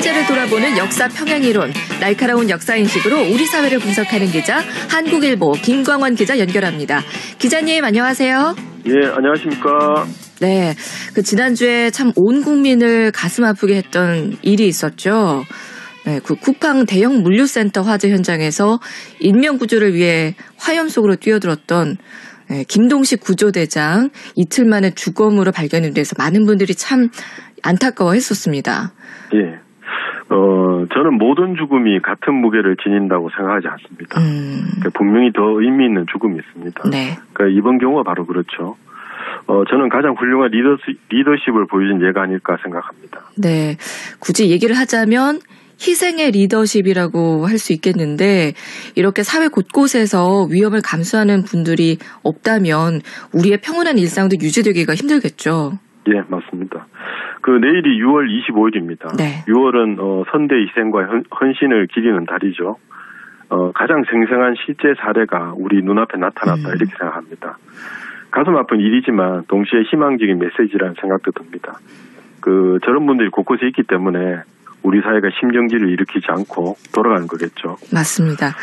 현재를 돌아보는 역사 평행이론, 날카로운 역사인식으로 우리 사회를 분석하는 기자, 한국일보 김광원 기자 연결합니다. 기자님 안녕하세요. 예, 안녕하십니까. 네, 지난주에 참 온 국민을 가슴 아프게 했던 일이 있었죠. 네, 쿠팡 대형 물류센터 화재 현장에서 인명구조를 위해 화염 속으로 뛰어들었던 김동식 구조대장 이틀 만에 주검으로 발견이 돼서 많은 분들이 참 안타까워했었습니다. 예, 저는 모든 죽음이 같은 무게를 지닌다고 생각하지 않습니다. 그러니까 분명히 더 의미 있는 죽음이 있습니다. 네. 그러니까 이번 경우가 바로 그렇죠. 저는 가장 훌륭한 리더십을 보여준 예가 아닐까 생각합니다. 네, 굳이 얘기를 하자면 희생의 리더십이라고 할 수 있겠는데 이렇게 사회 곳곳에서 위험을 감수하는 분들이 없다면 우리의 평온한 일상도 유지되기가 힘들겠죠. 예, 맞습니다. 내일이 6월 25일입니다. 네. 6월은 선대 희생과 헌신을 기리는 달이죠. 가장 생생한 실제 사례가 우리 눈앞에 나타났다 이렇게 생각합니다. 가슴 아픈 일이지만 동시에 희망적인 메시지라는 생각도 듭니다. 저런 분들이 곳곳에 있기 때문에 우리 사회가 심정지를 일으키지 않고 돌아가는 거겠죠. 맞습니다.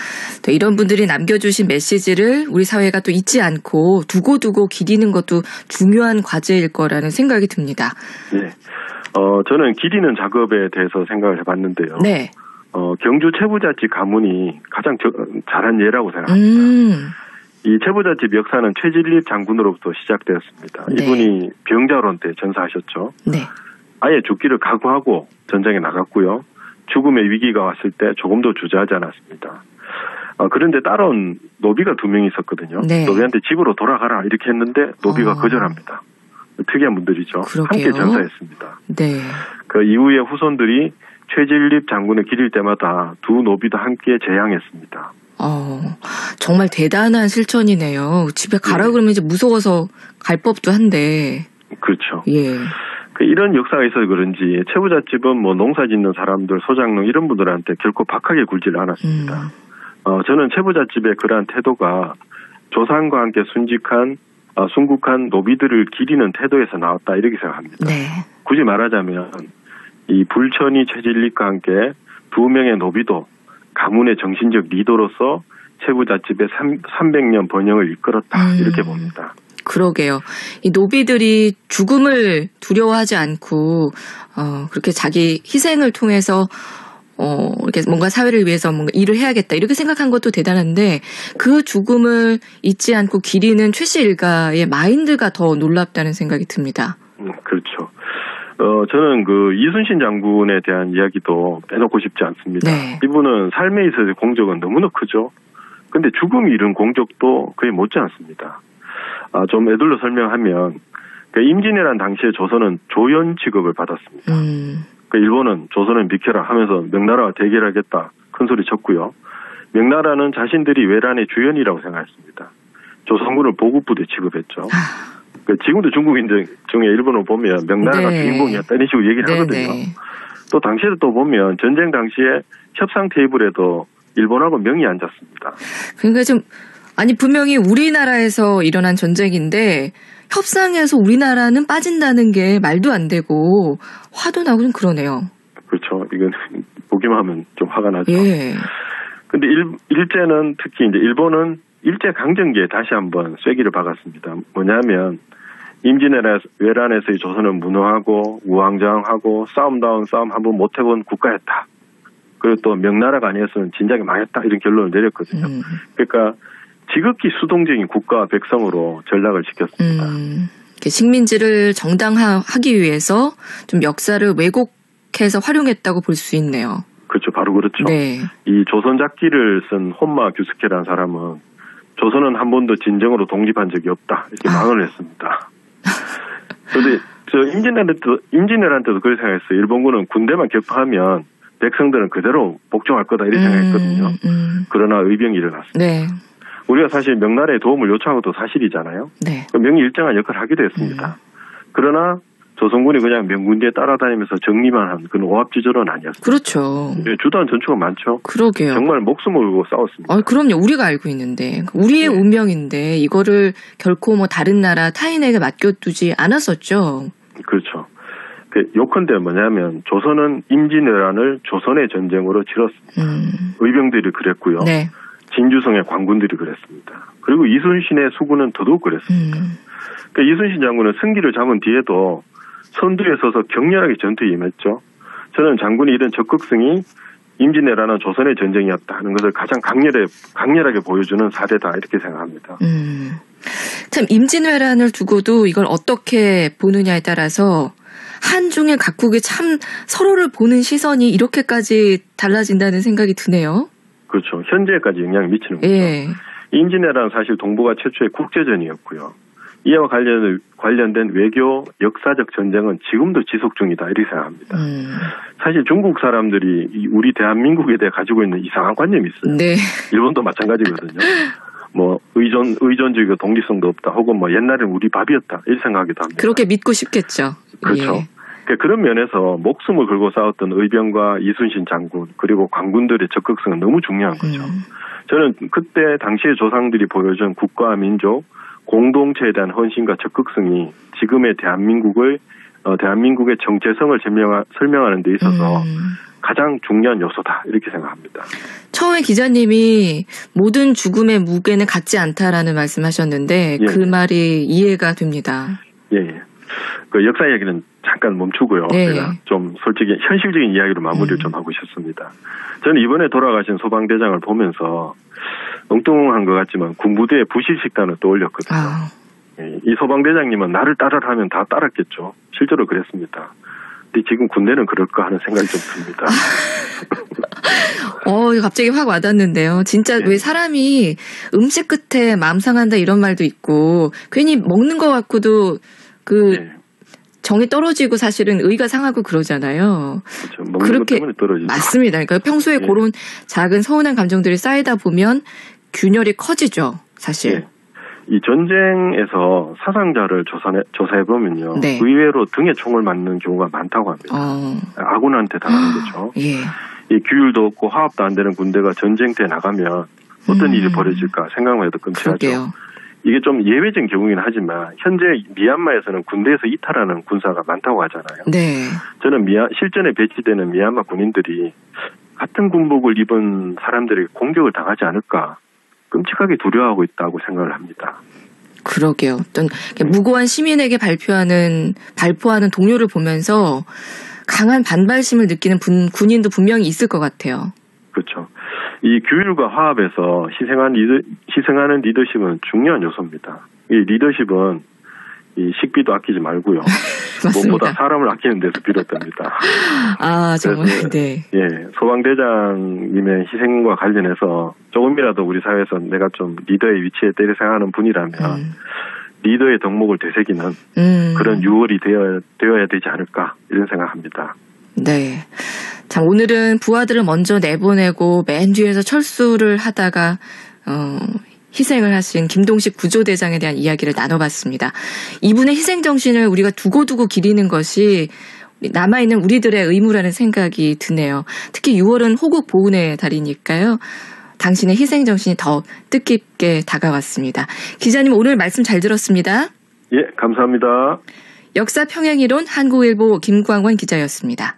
또 이런 분들이 남겨주신 메시지를 우리 사회가 또 잊지 않고 두고두고 기리는 것도 중요한 과제일 거라는 생각이 듭니다. 네, 저는 기리는 작업에 대해서 생각을 해봤는데요. 네. 경주 최부잣집 가문이 가장 잘한 예라고 생각합니다. 이 최부잣집 역사는 최진립 장군으로부터 시작되었습니다. 네. 이분이 병자론 때 전사하셨죠. 네. 아예 죽기를 각오하고 전장에 나갔고요. 죽음의 위기가 왔을 때 조금도 주저하지 않았습니다. 그런데 따라온 노비가 2명이 있었거든요. 네. 노비한테 집으로 돌아가라 이렇게 했는데 노비가 거절합니다. 특이한 분들이죠. 그러게요. 함께 전사했습니다. 네. 이후에 후손들이 최진립 장군을 기릴 때마다 두 노비도 함께 재향했습니다. 정말 대단한 실천이네요. 집에 가라 그러면 이제 무서워서 갈 법도 한데. 그렇죠. 예. 이런 역사가 있어서 그런지 최부잣집은 농사 짓는 사람들, 소장농 이런 분들한테 결코 박하게 굴지를 않았습니다. 저는 최부잣집의 그러한 태도가 조상과 함께 순국한 노비들을 기리는 태도에서 나왔다 이렇게 생각합니다. 네. 굳이 말하자면 이 불천이 최진립과 함께 2명의 노비도 가문의 정신적 리더로서 최부잣집의 300년 번영을 이끌었다 이렇게 봅니다. 그러게요. 이 노비들이 죽음을 두려워하지 않고 그렇게 자기 희생을 통해서 이렇게 뭔가 사회를 위해서 뭔가 일을 해야겠다 이렇게 생각한 것도 대단한데 그 죽음을 잊지 않고 기리는 최 씨 일가의 마인드가 더 놀랍다는 생각이 듭니다. 그렇죠. 저는 이순신 장군에 대한 이야기도 빼놓고 싶지 않습니다. 네. 이분은 삶에 있어서의 공적은 너무나 크죠. 근데 죽음이 이룬 공적도 거의 못지 않습니다. 좀 애들로 설명하면 임진왜란 당시에 조선은 조연 취급을 받았습니다. 일본은 조선은 비켜라 하면서 명나라와 대결하겠다 큰 소리 쳤고요. 명나라는 자신들이 외란의 주연이라고 생각했습니다. 조선군을 보급부대 취급했죠. 지금도 중국인들 중에 일본을 보면 명나라가 네. 주인공이었다 이런 식으로 얘기를 하거든요. 또 당시에도 또 보면 전쟁 당시에 협상 테이블에도 일본하고 명이 앉았습니다. 그러니까 분명히 우리나라에서 일어난 전쟁인데 협상에서 우리나라는 빠진다는 게 말도 안 되고 화도 나고 좀 그러네요. 그렇죠. 이건 보기만 하면 좀 화가 나죠. 예. 근데 일제는 특히 이제 일본은 일제 강점기에 다시 한번 쐐기를 박았습니다. 뭐냐면 임진왜란에서의 조선은 무능하고 우왕좌왕하고 싸움다운 싸움 한번 못 해본 국가였다. 그리고 또 명나라가 아니었으면 진작에 망했다 이런 결론을 내렸거든요. 그러니까 지극히 수동적인 국가와 백성으로 전락을 시켰습니다. 식민지를 정당화하기 위해서 좀 역사를 왜곡해서 활용했다고 볼 수 있네요. 그렇죠. 바로 그렇죠. 네. 이 조선잡기를 쓴 혼마 규스케라는 사람은 조선은 한 번도 진정으로 독립한 적이 없다 이렇게 망언을 했습니다. 그런데 임진왜란 때도 그렇게 생각했어요. 일본군은 군대만 격파하면 백성들은 그대로 복종할 거다 이렇게 생각했거든요. 그러나 의병이 일어났습니다. 네. 우리가 사실 명나라의 도움을 요청한 것도 사실이잖아요. 네. 명이 일정한 역할을 하기도 했습니다. 그러나 조선군이 그냥 명군대에 따라다니면서 정리만 한 그런 오합지졸은 아니었습니다. 그렇죠. 주도한 전투가 많죠. 그러게요. 정말 목숨을 걸고 싸웠습니다. 그럼요. 우리가 알고 있는데 우리의 운명인데 이거를 결코 다른 나라 타인에게 맡겨두지 않았었죠. 그렇죠. 요컨대 뭐냐면 조선은 임진왜란을 조선의 전쟁으로 치렀습니다. 의병들이 그랬고요. 네. 진주성의 관군들이 그랬습니다. 그리고 이순신의 수군은 더더욱 그랬습니다. 이순신 장군은 승기를 잡은 뒤에도 선두에 서서 격렬하게 전투에 임했죠. 저는 장군이 이런 적극성이 임진왜란은 조선의 전쟁이었다 하는 것을 가장 강렬하게 보여주는 사례다 이렇게 생각합니다. 참 임진왜란을 두고도 이걸 어떻게 보느냐에 따라서 한중일 각국이 참 서로를 보는 시선이 이렇게까지 달라진다는 생각이 드네요. 그렇죠. 현재까지 영향을 미치는 거죠. 예. 임진왜란은 사실 동북아 최초의 국제전이었고요. 이와 관련된 외교 역사적 전쟁은 지금도 지속 중이다 이렇게 생각합니다. 사실 중국 사람들이 우리 대한민국에 대해 가지고 있는 이상한 관념이 있어요. 네. 일본도 마찬가지거든요. 뭐 의존주의가 독립성도 없다 혹은 뭐 옛날엔 우리 밥이었다 이렇게 생각하기도 합니다. 그렇게 믿고 싶겠죠. 그렇죠. 예. 그런 면에서 목숨을 걸고 싸웠던 의병과 이순신 장군 그리고 관군들의 적극성은 너무 중요한 거죠. 저는 그때 당시의 조상들이 보여준 국가와 민족 공동체에 대한 헌신과 적극성이 지금의 대한민국의 정체성을 설명하는 데 있어서 가장 중요한 요소다 이렇게 생각합니다. 처음에 기자님이 모든 죽음의 무게는 같지 않다라는 말씀하셨는데 예. 그 말이 이해가 됩니다. 예. 그 역사 이야기는 잠깐 멈추고요. 네. 제가 좀 솔직히 현실적인 이야기로 마무리를 좀 하고 싶습니다. 저는 이번에 돌아가신 소방대장을 보면서 엉뚱한 것 같지만 군부대의 부실식단을 떠올렸거든요. 이 소방대장님은 나를 따라하면 다 따랐겠죠. 실제로 그랬습니다. 근데 지금 군대는 그럴까 하는 생각이 좀 듭니다. 갑자기 확 와닿는데요. 진짜 네. 왜 사람이 음식 끝에 마음 상한다 이런 말도 있고 괜히 먹는 것 같고도 네. 정이 떨어지고 사실은 의가 상하고 그러잖아요. 그렇죠. 먹는 것 때문에 떨어지죠. 맞습니다. 그러니까 평소에 네. 그런 작은 서운한 감정들이 쌓이다 보면 균열이 커지죠. 사실. 네. 이 전쟁에서 사상자를 조사해보면요. 네. 의외로 등에 총을 맞는 경우가 많다고 합니다. 아군한테 당하는 거죠. 예. 이 규율도 없고 화합도 안 되는 군대가 전쟁터에 나가면 어떤 일이 벌어질까 생각만 해도 끔찍하죠. 그러게요. 이게 좀 예외적인 경우이긴 하지만 현재 미얀마에서는 군대에서 이탈하는 군사가 많다고 하잖아요. 네. 저는 실전에 배치되는 미얀마 군인들이 같은 군복을 입은 사람들에게 공격을 당하지 않을까 끔찍하게 두려워하고 있다고 생각을 합니다. 그러게요. 어떤 무고한 시민에게 발포하는 동료를 보면서 강한 반발심을 느끼는 군인도 분명히 있을 것 같아요. 그렇죠. 이 규율과 화합에서 희생하는 리더십은 중요한 요소입니다. 이 리더십은 이 식비도 아끼지 말고요. 무엇보다 사람을 아끼는 데서 비롯됩니다. 아, 정말, 네. 예, 소방대장님의 희생과 관련해서 조금이라도 우리 사회에서 내가 좀 리더의 위치에 생각하는 분이라면 리더의 덕목을 되새기는 그런 6월이 되어야 되지 않을까 이런 생각합니다. 네. 참 오늘은 부하들을 먼저 내보내고 맨 뒤에서 철수를 하다가 희생을 하신 김동식 구조대장에 대한 이야기를 나눠봤습니다. 이분의 희생 정신을 우리가 두고두고 기리는 것이 남아있는 우리들의 의무라는 생각이 드네요. 특히 6월은 호국 보훈의 달이니까요. 당신의 희생 정신이 더 뜻깊게 다가왔습니다. 기자님 오늘 말씀 잘 들었습니다. 예, 감사합니다. 역사 평행이론 한국일보 김광원 기자였습니다.